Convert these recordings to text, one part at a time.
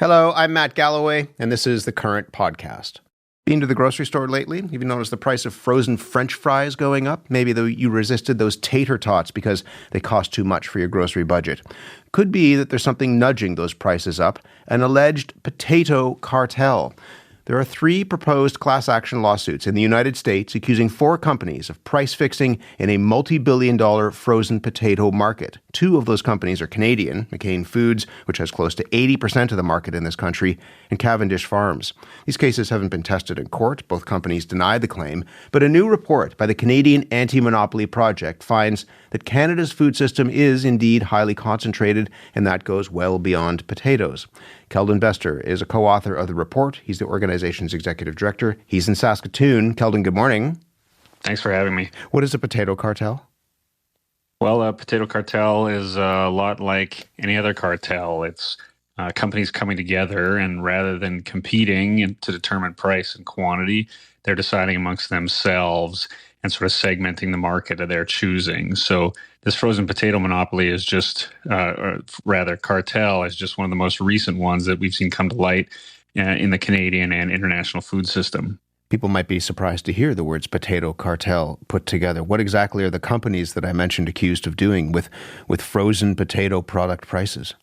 Hello, I'm Matt Galloway, and this is the Current Podcast. Been to the grocery store lately? Have you noticed the price of frozen French fries going up? Maybe you resisted those tater tots because they cost too much for your grocery budget. Could be that there's something nudging those prices up, an alleged potato cartel. There are 3 proposed class action lawsuits in the United States accusing 4 companies of price fixing in a multi-billion-dollar frozen potato market. 2 of those companies are Canadian, McCain Foods, which has close to 80% of the market in this country, and Cavendish Farms. These cases haven't been tested in court. Both companies deny the claim, but a new report by the Canadian Anti-Monopoly Project finds that Canada's food system is indeed highly concentrated, and that goes well beyond potatoes. Keldon Bester is a co-author of the report. He's the organization's executive director. He's in Saskatoon. Keldon, good morning. Thanks for having me. What is a potato cartel? Well, a potato cartel is a lot like any other cartel. It's companies coming together, and rather than competing to determine price and quantity, they're deciding amongst themselves and sort of segmenting the market of their choosing. So this frozen potato monopoly is just, or rather cartel, is just one of the most recent ones that we've seen come to light in the Canadian and international food system. People might be surprised to hear the words potato cartel put together. What exactly are the companies that I mentioned accused of doing with frozen potato product prices?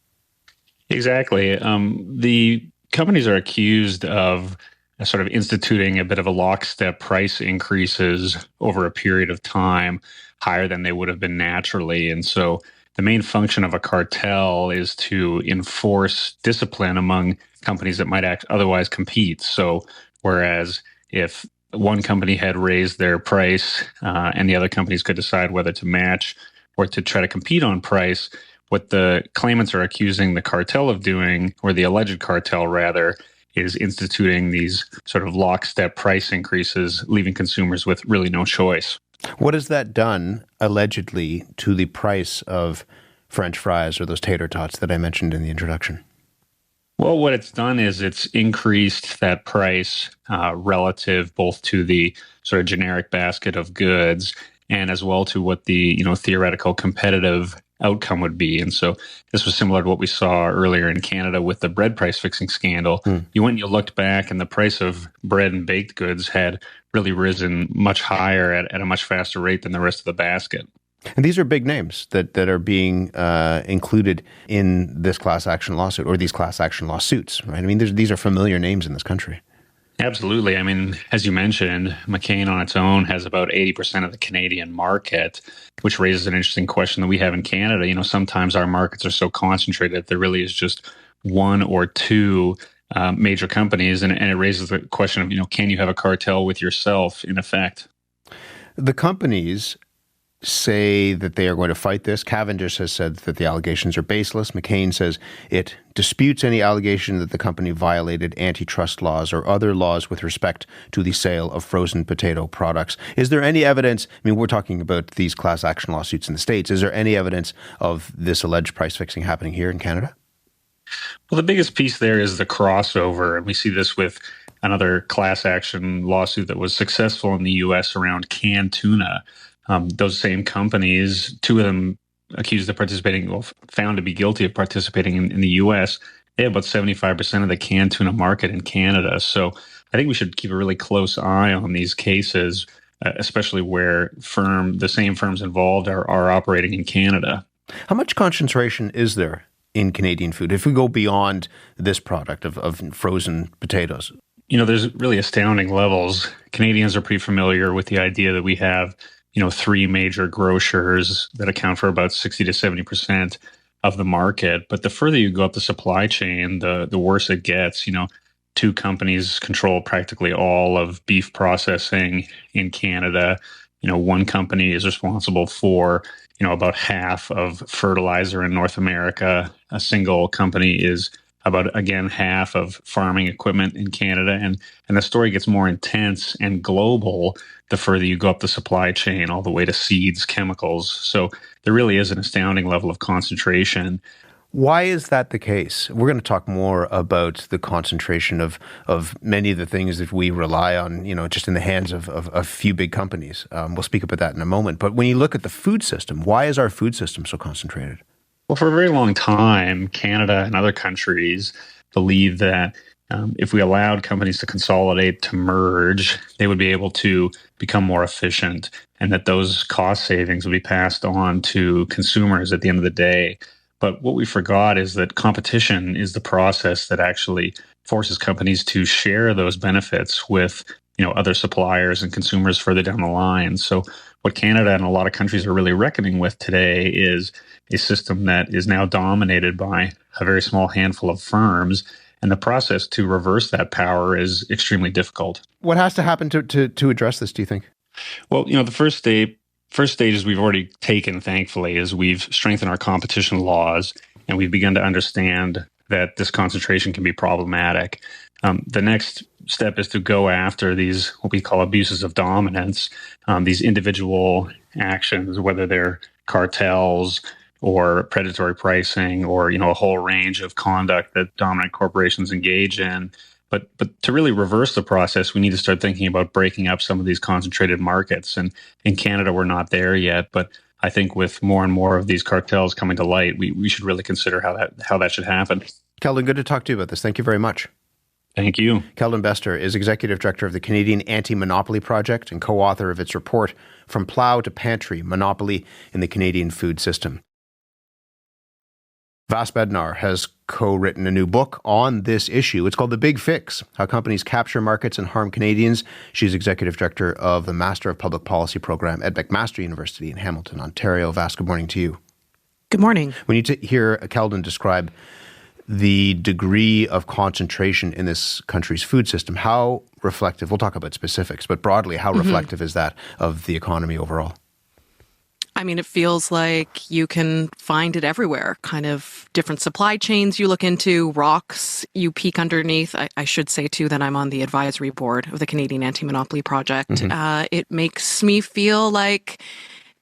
Exactly. The companies are accused of sort of instituting a bit of a lockstep price increases over a period of time, higher than they would have been naturally. And so the main function of a cartel is to enforce discipline among companies that might otherwise compete. So whereas if one company had raised their price and the other companies could decide whether to match or to try to compete on price, what the claimants are accusing the cartel of doing, or the alleged cartel rather, is instituting these sort of lockstep price increases, leaving consumers with really no choice. What has that done, allegedly, to the price of French fries or those tater tots that I mentioned in the introduction? Well, what it's done is it's increased that price relative both to the sort of generic basket of goods and as well to what the theoretical competitive outcome would be. And so this was similar to what we saw earlier in Canada with the bread price fixing scandal. You went and you looked back, and the price of bread and baked goods had really risen much higher at a much faster rate than the rest of the basket. And these are big names that are being included in this class action lawsuit, or these class action lawsuits, right? I mean, these are familiar names in this country. Absolutely. I mean, as you mentioned, McCain on its own has about 80% of the Canadian market, which raises an interesting question that we have in Canada. Sometimes our markets are so concentrated that there really is just 1 or 2 major companies, and it raises the question of, can you have a cartel with yourself in effect? The companies say that they are going to fight this. Cavendish has said that the allegations are baseless. McCain says it disputes any allegation that the company violated antitrust laws or other laws with respect to the sale of frozen potato products. Is there any evidence? I mean, we're talking about these class action lawsuits in the States. Is there any evidence of this alleged price fixing happening here in Canada? Well, the biggest piece there is the crossover. And we see this with another class action lawsuit that was successful in the U.S. around canned tuna. Those same companies, 2 of them accused of participating, found to be guilty of participating in the U.S., they have about 75% of the canned tuna market in Canada. So I think we should keep a really close eye on these cases, especially where the same firms involved are operating in Canada. How much concentration is there in Canadian food if we go beyond this product of frozen potatoes? There's really astounding levels. Canadians are pretty familiar with the idea that we have 3 major grocers that account for about 60 to 70% of the market. But the further you go up the supply chain, the worse it gets. 2 companies control practically all of beef processing in Canada. 1 company is responsible for, about half of fertilizer in North America. A single company is about, again, half of farming equipment in Canada. And the story gets more intense and global the further you go up the supply chain, all the way to seeds, chemicals. So there really is an astounding level of concentration. Why is that the case? We're going to talk more about the concentration of many of the things that we rely on, just in the hands of a few big companies. We'll speak about that in a moment. But when you look at the food system, why is our food system so concentrated? Well, for a very long time, Canada and other countries believe that if we allowed companies to consolidate, to merge, they would be able to become more efficient, and that those cost savings would be passed on to consumers at the end of the day. But what we forgot is that competition is the process that actually forces companies to share those benefits with other suppliers and consumers further down the line. So what Canada and a lot of countries are really reckoning with today is a system that is now dominated by a very small handful of firms. And the process to reverse that power is extremely difficult. What has to happen to address this, do you think? Well, the first stages we've already taken, thankfully, is we've strengthened our competition laws, and we've begun to understand that this concentration can be problematic. The next step is to go after these, what we call abuses of dominance, these individual actions, whether they're cartels or predatory pricing or, a whole range of conduct that dominant corporations engage in. But to really reverse the process, we need to start thinking about breaking up some of these concentrated markets. And in Canada, we're not there yet. But I think with more and more of these cartels coming to light, we should really consider how that should happen. Keldon, good to talk to you about this. Thank you very much. Thank you. Keldon Bester is Executive Director of the Canadian Anti-Monopoly Project and co-author of its report, From Plough to Pantry, Monopoly in the Canadian Food System. Vas Bednar has co-written a new book on this issue. It's called The Big Fix, How Companies Capture Markets and Harm Canadians. She's Executive Director of the Master of Public Policy program at McMaster University in Hamilton, Ontario. Vas, good morning to you. Good morning. We need to hear Keldon describe the degree of concentration in this country's food system. How reflective, we'll talk about specifics, but broadly, how reflective is that of the economy overall? I mean, it feels like you can find it everywhere, kind of different supply chains you look into, rocks you peek underneath. I should say, too, that I'm on the advisory board of the Canadian Anti-Monopoly Project. It makes me feel like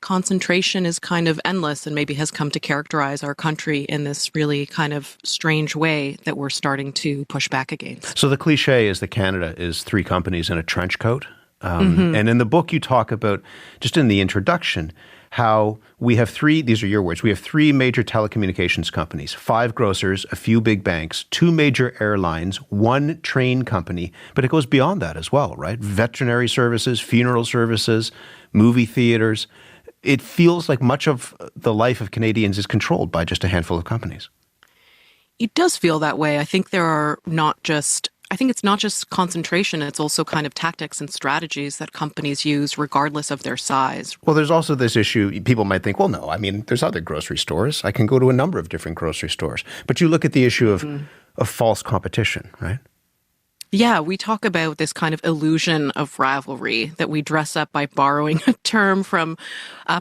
concentration is kind of endless and maybe has come to characterize our country in this really kind of strange way that we're starting to push back against. So the cliche is that Canada is three companies in a trench coat. And in the book, you talk about, just in the introduction, how we have three, these are your words, we have three major telecommunications companies, 5 grocers, a few big banks, 2 major airlines, 1 train company, but it goes beyond that as well, right? Veterinary services, funeral services, movie theaters. It feels like much of the life of Canadians is controlled by just a handful of companies. It does feel that way. I think it's not just concentration, it's also kind of tactics and strategies that companies use regardless of their size. Well, there's also this issue, people might think, well, no, I mean, there's other grocery stores. I can go to a number of different grocery stores. But you look at the issue of false competition, right? Yeah, we talk about this kind of illusion of rivalry that we dress up by borrowing a term from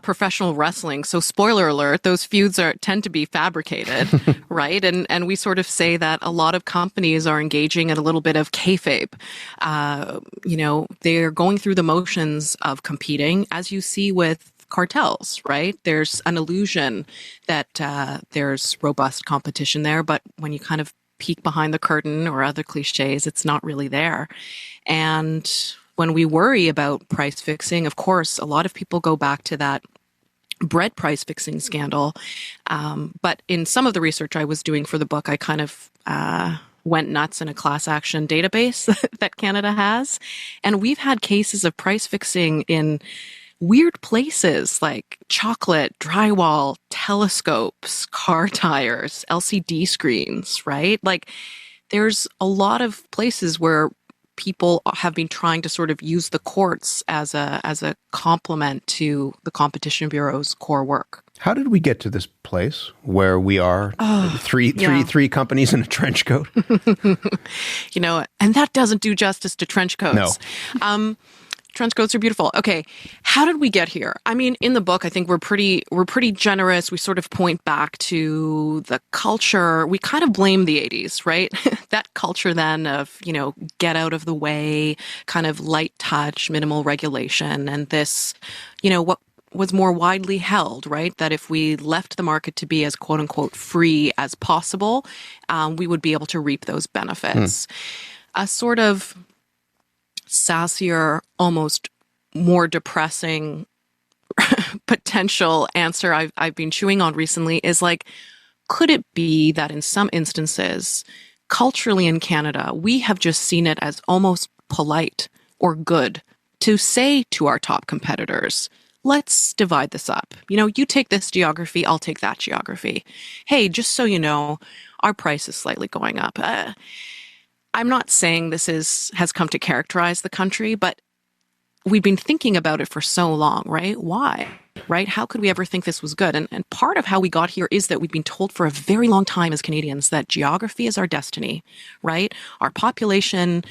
professional wrestling. So spoiler alert, those feuds tend to be fabricated, right? And we sort of say that a lot of companies are engaging in a little bit of kayfabe. They're going through the motions of competing, as you see with cartels, right? There's an illusion that there's robust competition there, but when you kind of peek behind the curtain or other cliches, it's not really there. And when we worry about price fixing, of course, a lot of people go back to that bread price fixing scandal. But in some of the research I was doing for the book, I kind of went nuts in a class action database that Canada has. And we've had cases of price fixing in weird places like chocolate, drywall, telescopes, car tires, LCD screens, right? Like there's a lot of places where people have been trying to sort of use the courts as a complement to the Competition Bureau's core work. How did we get to this place where we are three companies in a trench coat? And that doesn't do justice to trench coats. No. Trench coats are beautiful. Okay, how did we get here? I mean, in the book, I think we're pretty generous. We sort of point back to the culture. We kind of blame the 80s, right? That culture then of, get out of the way, kind of light touch, minimal regulation, and this, what was more widely held, right? That if we left the market to be as quote unquote free as possible, we would be able to reap those benefits. A sort of sassier, almost more depressing potential answer I've been chewing on recently is like, could it be that in some instances, culturally in Canada, we have just seen it as almost polite or good to say to our top competitors, let's divide this up. You take this geography, I'll take that geography. Hey, just so you know, our price is slightly going up. I'm not saying this has come to characterize the country, but we've been thinking about it for so long, right? Why? Right? How could we ever think this was good? And part of how we got here is that we've been told for a very long time as Canadians that geography is our destiny, right? Our population,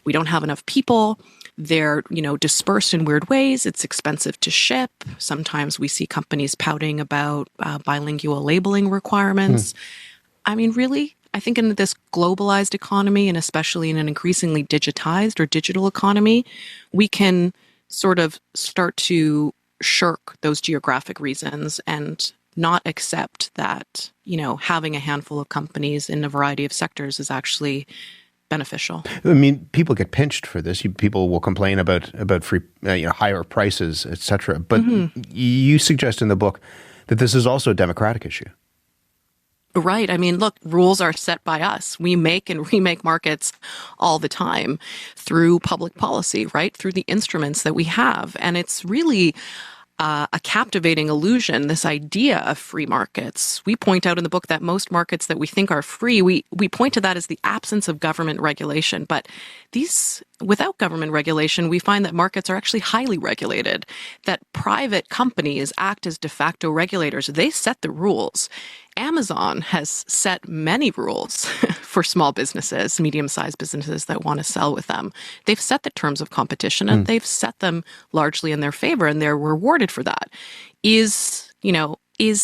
we don't have enough people. They're, dispersed in weird ways. It's expensive to ship. Sometimes we see companies pouting about bilingual labeling requirements. I mean, really? I think in this globalized economy, and especially in an increasingly digitized or digital economy, we can sort of start to shirk those geographic reasons and not accept that, having a handful of companies in a variety of sectors is actually beneficial. I mean, people get pinched for this. People will complain about free, higher prices, etc. But you suggest in the book that this is also a democratic issue. Right. I mean, look, rules are set by us. We make and remake markets all the time through public policy, right? Through the instruments that we have. And it's really a captivating illusion, this idea of free markets. We point out in the book that most markets that we think are free, we point to that as the absence of government regulation. But without government regulation, we find that markets are actually highly regulated, that private companies act as de facto regulators. They set the rules. Amazon has set many rules for small businesses, medium-sized businesses that want to sell with them. They've set the terms of competition and they've set them largely in their favor, and they're rewarded for that. Is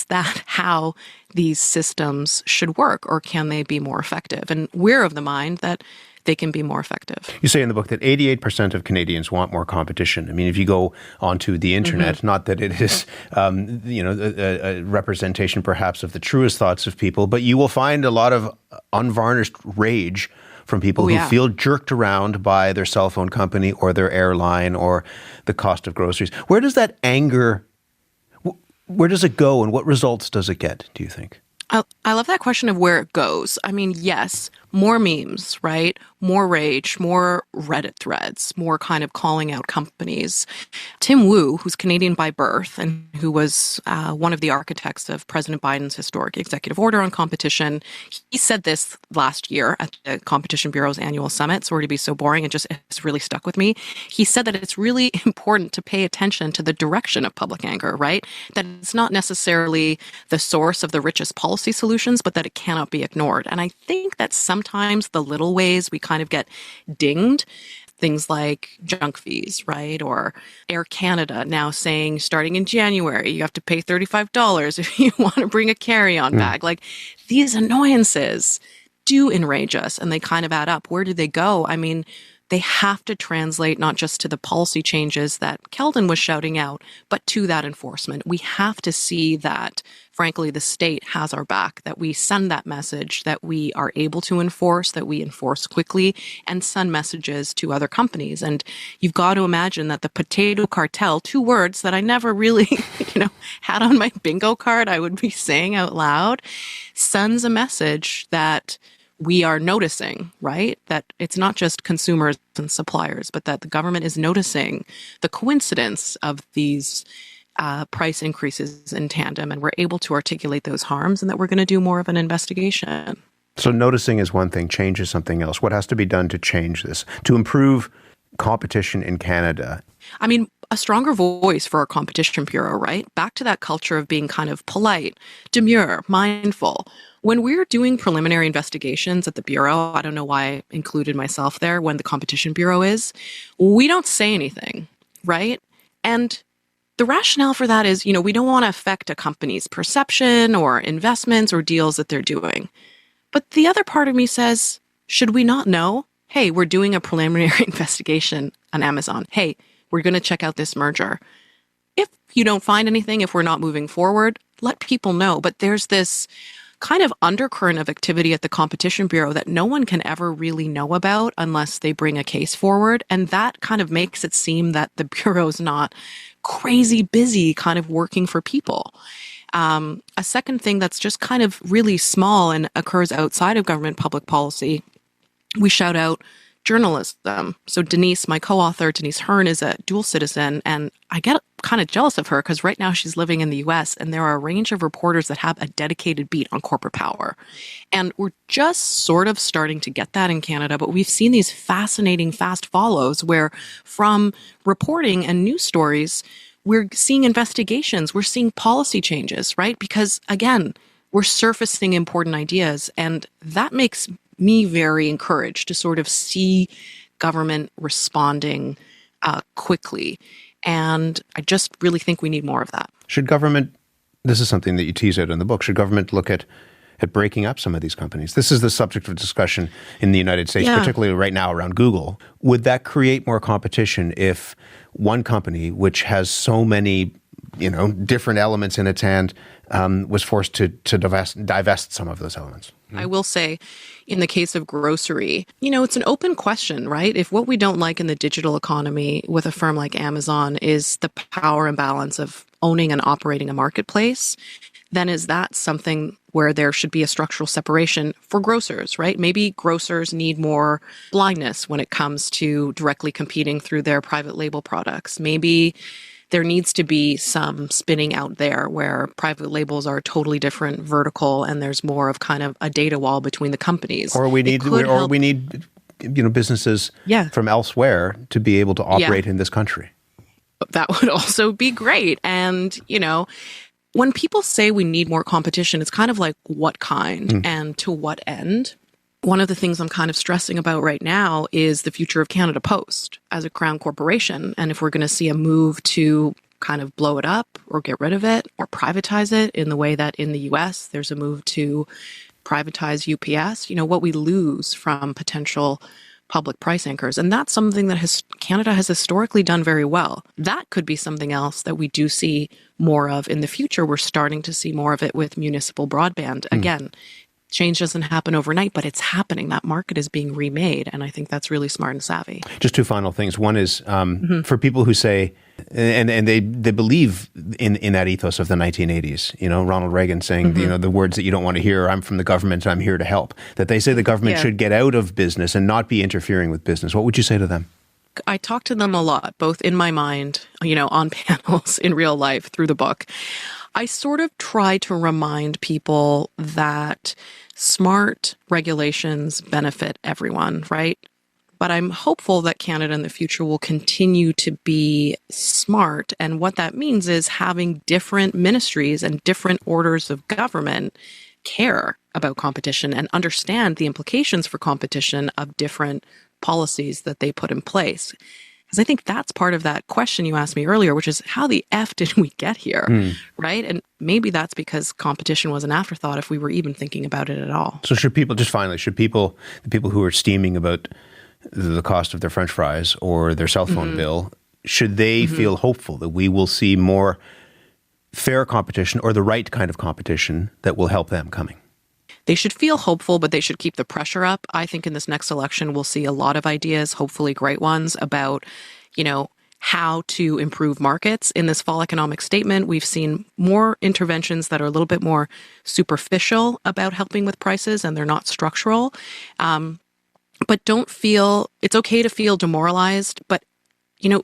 that how these systems should work, or can they be more effective? And we're of the mind that they can be more effective. You say in the book that 88% of Canadians want more competition. I mean, if you go onto the internet, not that it is, a representation perhaps of the truest thoughts of people, but you will find a lot of unvarnished rage from people who feel jerked around by their cell phone company or their airline or the cost of groceries. Where does that anger, where does it go, and what results does it get, do you think? I love that question of where it goes. I mean, yes, more memes, right? More rage, more Reddit threads, more kind of calling out companies. Tim Wu, who's Canadian by birth and who was one of the architects of President Biden's historic executive order on competition, he said this last year at the Competition Bureau's annual summit. Sorry to be so boring, it's really stuck with me. He said that it's really important to pay attention to the direction of public anger, right? That it's not necessarily the source of the richest policy solutions, but that it cannot be ignored. And I think that sometimes the little ways we kind of get dinged, things like junk fees, right? Or Air Canada now saying starting in January, you have to pay $35 if you want to bring a carry-on bag. Like, these annoyances do enrage us, and they kind of add up. Where do they go? I mean, they have to translate not just to the policy changes that Keldon was shouting out, but to that enforcement. We have to see that, frankly, the state has our back, that we send that message, that we are able to enforce, that we enforce quickly, and send messages to other companies. And you've got to imagine that the potato cartel, 2 words that I never really, had on my bingo card, I would be saying out loud, sends a message that we are noticing, right? That it's not just consumers and suppliers, but that the government is noticing the coincidence of these price increases in tandem, and we're able to articulate those harms, and that we're going to do more of an investigation. So noticing is one thing, change is something else. What has to be done to change this, to improve competition in Canada? I mean, a stronger voice for our Competition Bureau, right? Back to that culture of being kind of polite, demure, mindful. When we're doing preliminary investigations at the Bureau, I don't know why I included myself there when the Competition Bureau is, we don't say anything, right? And the rationale for that is, we don't want to affect a company's perception or investments or deals that they're doing. But the other part of me says, should we not know? Hey, we're doing a preliminary investigation on Amazon. Hey, we're going to check out this merger. If you don't find anything, if we're not moving forward, let people know. But there's this kind of undercurrent of activity at the Competition Bureau that no one can ever really know about unless they bring a case forward. And that kind of makes it seem that the Bureau's not crazy busy kind of working for people. A second thing that's just kind of really small and occurs outside of government public policy, we shout out journalism. So Denise, my co-author, Denise Hearn, is a dual citizen, and I get kind of jealous of her because right now she's living in the US and there are a range of reporters that have a dedicated beat on corporate power. And we're just sort of starting to get that in Canada, but we've seen these fascinating fast follows where from reporting and news stories, we're seeing investigations, we're seeing policy changes, right? Because again, we're surfacing important ideas, and that makes me very encouraged to sort of see government responding quickly. And I just really think we need more of that. Should government, this is something that you tease out in the book, should government look at breaking up some of these companies? This is the subject of discussion in the United States, particularly right now around Google. Would that create more competition if one company, which has so many different elements in its hand, was forced to divest some of those elements? I will say, in the case of grocery, it's an open question, right? If what we don't like in the digital economy with a firm like Amazon is the power imbalance of owning and operating a marketplace, then is that something where there should be a structural separation for grocers, right? Maybe grocers need more blindness when it comes to directly competing through their private label products. Maybe there needs to be some spinning out there where private labels are a totally different vertical and there's more of kind of a data wall between the companies. Or we need businesses from elsewhere to be able to operate in this country. That would also be great. And, when people say we need more competition, it's kind of like what kind and to what end? One of the things I'm kind of stressing about right now is the future of Canada Post as a crown corporation. And if we're going to see a move to kind of blow it up or get rid of it or privatize it in the way that in the US there's a move to privatize UPS, what we lose from potential public price anchors. And that's something that Canada has historically done very well. That could be something else that we do see more of in the future. We're starting to see more of it with municipal broadband. Again, change doesn't happen overnight, but it's happening. That market is being remade, and I think that's really smart and savvy. Just two final things. One is for people who say, and they believe in that ethos of the 1980s, Ronald Reagan saying, the words that you don't want to hear, I'm from the government, I'm here to help, that they say the government should get out of business and not be interfering with business. What would you say to them? I talk to them a lot, both in my mind, on panels, in real life, through the book. I sort of try to remind people that smart regulations benefit everyone, right? But I'm hopeful that Canada in the future will continue to be smart. And what that means is having different ministries and different orders of government care about competition and understand the implications for competition of different policies that they put in place. Because I think that's part of that question you asked me earlier, which is how the F did we get here, right? And maybe that's because competition was an afterthought if we were even thinking about it at all. So the people who are steaming about the cost of their French fries or their cell phone bill, should they feel hopeful that we will see more fair competition or the right kind of competition that will help them coming? They should feel hopeful, but they should keep the pressure up. I think in this next election, we'll see a lot of ideas, hopefully great ones, about, how to improve markets. In this fall economic statement, we've seen more interventions that are a little bit more superficial about helping with prices, and they're not structural. But it's okay to feel demoralized, but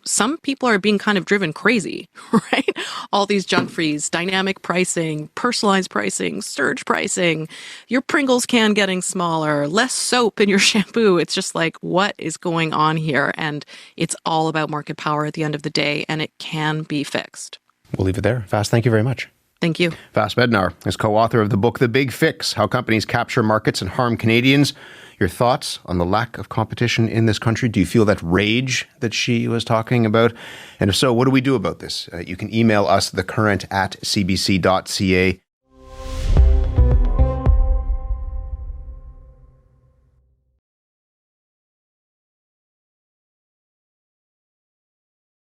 some people are being kind of driven crazy, right? All these junk frees, dynamic pricing, personalized pricing, surge pricing, your Pringles can getting smaller, less soap in your shampoo. It's just like, what is going on here? And it's all about market power at the end of the day, and it can be fixed. We'll leave it there. Vas, thank you very much. Thank you. Vas Bednar is co-author of the book, The Big Fix, How Companies Capture Markets and Harm Canadians. Your thoughts on the lack of competition in this country? Do you feel that rage that she was talking about? And if so, what do we do about this? You can email us, thecurrent@cbc.ca.